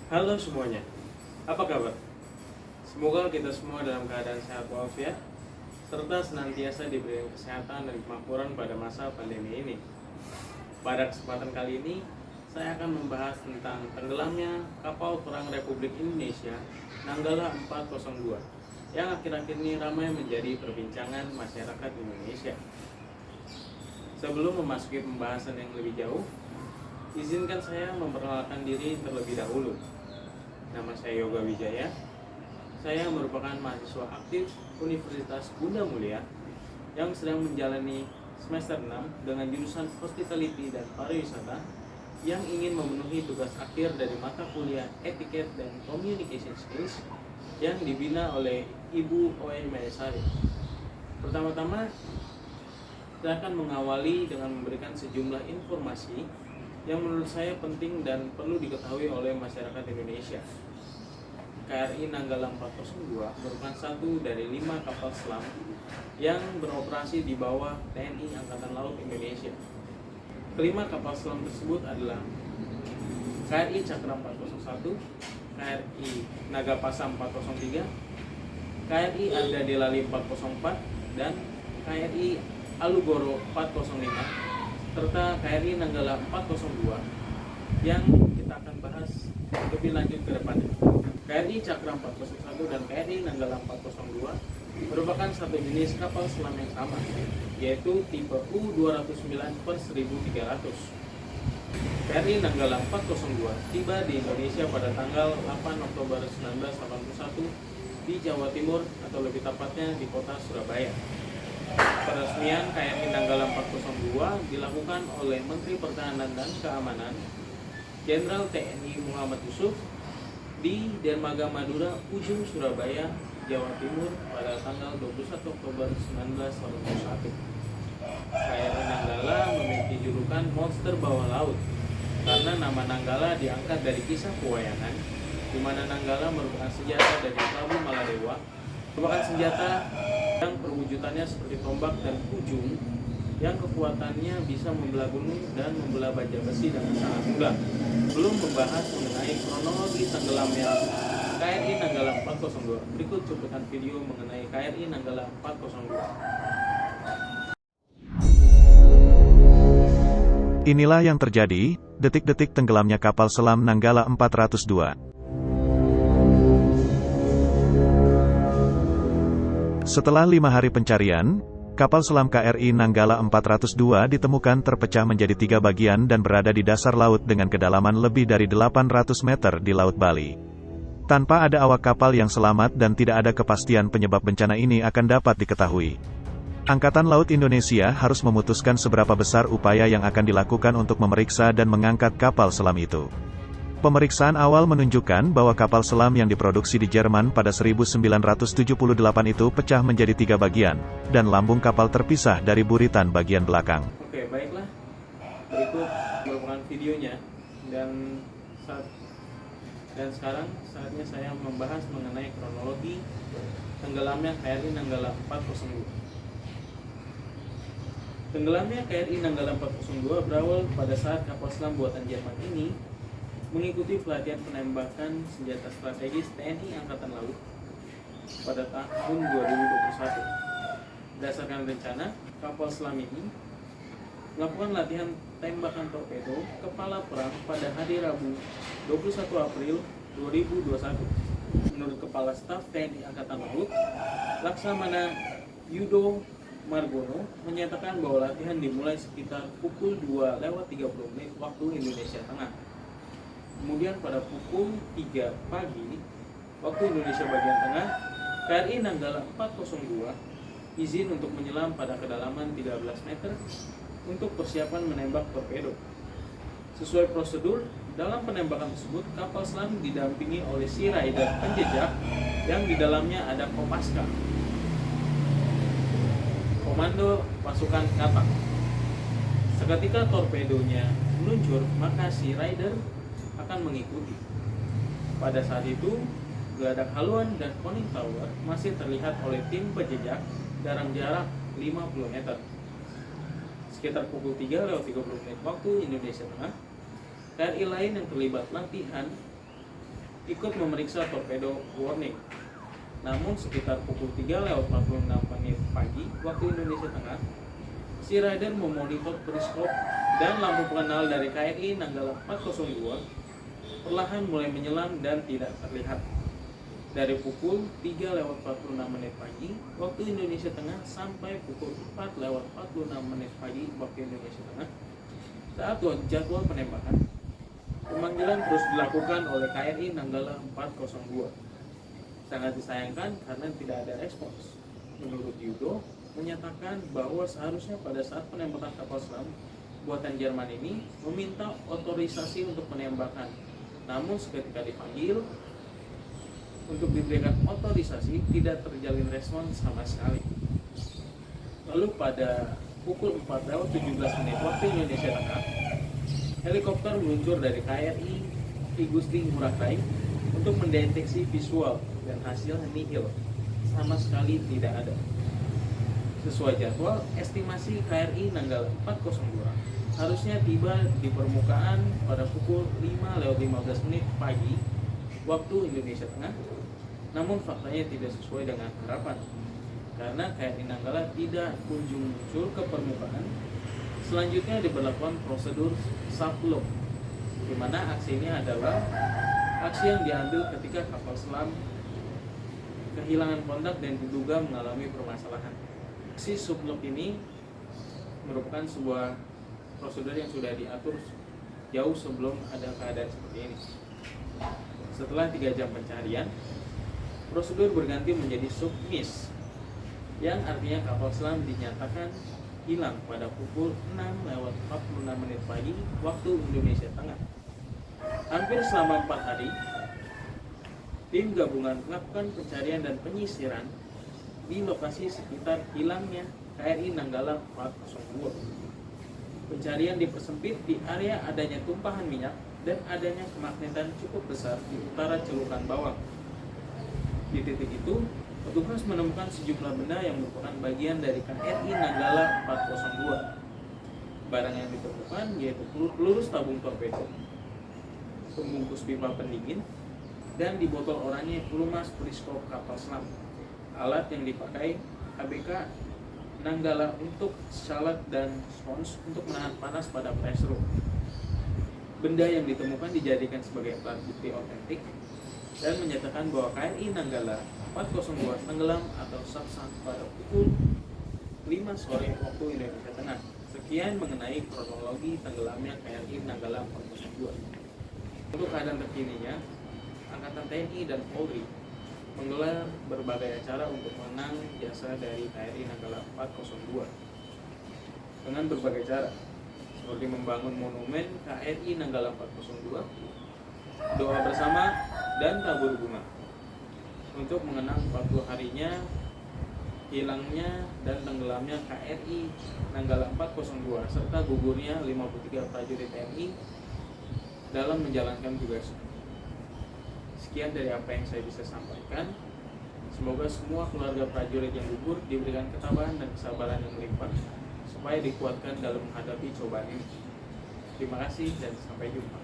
Halo semuanya, apa kabar? Semoga kita semua dalam keadaan sehat walafiat, serta senantiasa diberi kesehatan dan kemakmuran pada masa pandemi ini. Pada kesempatan kali ini, saya akan membahas tentang tenggelamnya kapal perang Republik Indonesia Nanggala 402 yang akhir-akhir ini ramai menjadi perbincangan masyarakat Indonesia. Sebelum memasuki pembahasan yang lebih jauh, izinkan saya memperkenalkan diri terlebih dahulu. Nama saya Yoga Wijaya. Saya merupakan mahasiswa aktif Universitas Bunda Mulia yang sedang menjalani semester 6 dengan jurusan Hospitality dan Pariwisata yang ingin memenuhi tugas akhir dari mata kuliah Etiquette dan Communication Skills yang dibina oleh Ibu Oe Mayasari. Pertama-tama, saya akan mengawali dengan memberikan sejumlah informasi yang menurut saya penting dan perlu diketahui oleh masyarakat Indonesia. KRI Nanggala 402 merupakan satu dari 5 kapal selam yang beroperasi di bawah TNI Angkatan Laut Indonesia. Kelima kapal selam tersebut adalah KRI Cakra 401, KRI Nagapasa 403, KRI Arda Delali 404, dan KRI Alugoro 405, serta KRI Nanggala 402 yang kita akan bahas lebih lanjut ke depannya. KRI Cakra 401 dan KRI Nanggala 402 merupakan satu jenis kapal selam yang sama, yaitu tipe U-209/1300. KRI Nanggala 402 tiba di Indonesia pada tanggal 8 Oktober 1981 di Jawa Timur, atau lebih tepatnya di kota Surabaya. Peresmian KRI Nanggala 402 dilakukan oleh Menteri Pertahanan dan Keamanan Jenderal TNI Muhammad Yusuf di Dermaga Madura, Ujung, Surabaya, Jawa Timur pada tanggal 21 Oktober 1981. KRI Nanggala memiliki julukan monster bawah laut karena nama Nanggala diangkat dari kisah pewayangan di mana Nanggala merupakan senjata dari Prabu Maladewa, merupakan senjata yang perwujudannya seperti tombak dan ujung yang kekuatannya bisa membelah gunung dan membelah baja besi dengan sangat mudah. Belum membahas mengenai kronologi tenggelamnya KRI Nanggala 402, berikut cuplikan video mengenai KRI Nanggala 402. Inilah yang terjadi, detik-detik tenggelamnya kapal selam Nanggala 402. Setelah 5 hari pencarian, kapal selam KRI Nanggala 402 ditemukan terpecah menjadi 3 bagian dan berada di dasar laut dengan kedalaman lebih dari 800 meter di Laut Bali. Tanpa ada awak kapal yang selamat dan tidak ada kepastian penyebab bencana ini akan dapat diketahui. Angkatan Laut Indonesia harus memutuskan seberapa besar upaya yang akan dilakukan untuk memeriksa dan mengangkat kapal selam itu. Pemeriksaan awal menunjukkan bahwa kapal selam yang diproduksi di Jerman pada 1978 itu pecah menjadi 3 bagian, dan lambung kapal terpisah dari buritan bagian belakang. Oke, baiklah. Berikut merupakan videonya dan sekarang saatnya saya membahas mengenai kronologi tenggelamnya KRI Nanggala 402. Tenggelamnya KRI Nanggala 402 berawal pada saat kapal selam buatan Jerman ini mengikuti pelatihan penembakan senjata strategis TNI Angkatan Laut pada tahun 2021. Berdasarkan rencana, kapal selam ini melakukan latihan tembakan torpedo kepala perang pada hari Rabu 21 April 2021. Menurut Kepala Staf TNI Angkatan Laut, Laksamana Yudo Margono menyatakan bahwa latihan dimulai sekitar pukul 2:30 waktu Indonesia Tengah. Kemudian pada pukul 3 pagi waktu Indonesia bagian tengah, KRI Nanggala 402 izin untuk menyelam pada kedalaman 13 meter untuk persiapan menembak torpedo. Sesuai prosedur, dalam penembakan tersebut kapal selam didampingi oleh Sea Rider penjejak yang di dalamnya ada Kopaska, Komando Pasukan Katak. Seketika torpedonya meluncur, maka Sea Rider akan mengikuti. Pada saat itu, geladak haluan dan conning tower masih terlihat oleh tim penjejak dalam jarak 50 meter. Sekitar pukul 3:30 waktu Indonesia Tengah, KRI lain yang terlibat latihan ikut memeriksa torpedo warning. Namun sekitar pukul 3:46 pagi waktu Indonesia Tengah, si rider memonitor periskop dan lampu pengenal dari KRI Nanggala 402 perlahan mulai menyelam dan tidak terlihat. Dari pukul 3:46 pagi waktu Indonesia Tengah sampai pukul 4:46 pagi waktu Indonesia Tengah, saat jadwal penembakan, pemanggilan terus dilakukan oleh KRI Nanggala 402. Sangat disayangkan karena tidak ada respons. Menurut Yudo, menyatakan bahwa seharusnya pada saat penembakan kapal selam buatan Jerman ini meminta otorisasi untuk penembakan. Namun seketika dipanggil untuk diberikan otorisasi, tidak terjalin respon sama sekali. Lalu pada pukul 4:17 waktu Indonesia Tengah, helikopter meluncur dari KRI Igusti Ngurah Rai untuk mendeteksi visual dan hasil nihil, sama sekali tidak ada. Sesuai jadwal, estimasi KRI Nanggala 402 harusnya tiba di permukaan pada pukul 5:15 pagi waktu Indonesia Tengah. Namun faktanya tidak sesuai dengan harapan, karena KRI Nanggala tidak kunjung muncul ke permukaan. Selanjutnya diberlakukan prosedur sublock, di mana aksi ini adalah aksi yang diambil ketika kapal selam kehilangan kontak dan diduga mengalami permasalahan. Aksi sublock ini merupakan sebuah prosedur yang sudah diatur jauh sebelum ada keadaan seperti ini. Setelah 3 jam pencarian, prosedur berganti menjadi submiss, yang artinya kapal selam dinyatakan hilang pada pukul 6:46 pagi waktu Indonesia Tengah. Hampir selama 4 hari, tim gabungan melakukan pencarian dan penyisiran di lokasi sekitar hilangnya KRI Nanggala 402. Pencarian dipersempit di area adanya tumpahan minyak dan adanya kemagnetan cukup besar di utara celukan bawang. Di titik itu, petugas menemukan sejumlah benda yang merupakan bagian dari KRI Nanggala 402. Barang yang ditemukan yaitu peluru tabung torpedo, pembungkus pipa pendingin, dan di botol oranye pelumas periskop kapal selam. Alat yang dipakai ABK Nanggala untuk shalat dan spons untuk menahan panas pada press room. Benda yang ditemukan dijadikan sebagai alat bukti otentik dan menyatakan bahwa KRI Nanggala 402 tenggelam atau subsang pada pukul 5 sore waktu Indonesia Tengah. Sekian mengenai kronologi tenggelamnya KRI Nanggala 402. Untuk keadaan terkininya, Angkatan TNI dan Polri menggelar berbagai acara untuk mengenang jasa dari KRI Nanggala 402 dengan berbagai cara, seperti membangun monumen KRI Nanggala 402, doa bersama, dan tabur bunga untuk mengenang 40 harinya hilangnya dan tenggelamnya KRI Nanggala 402 serta gugurnya 53 prajurit TNI dalam menjalankan tugas. Sekian dari apa yang saya bisa sampaikan. Semoga semua keluarga prajurit yang gugur diberikan ketabahan dan kesabaran yang melimpah supaya dikuatkan dalam menghadapi cobaan ini. Terima kasih dan sampai jumpa.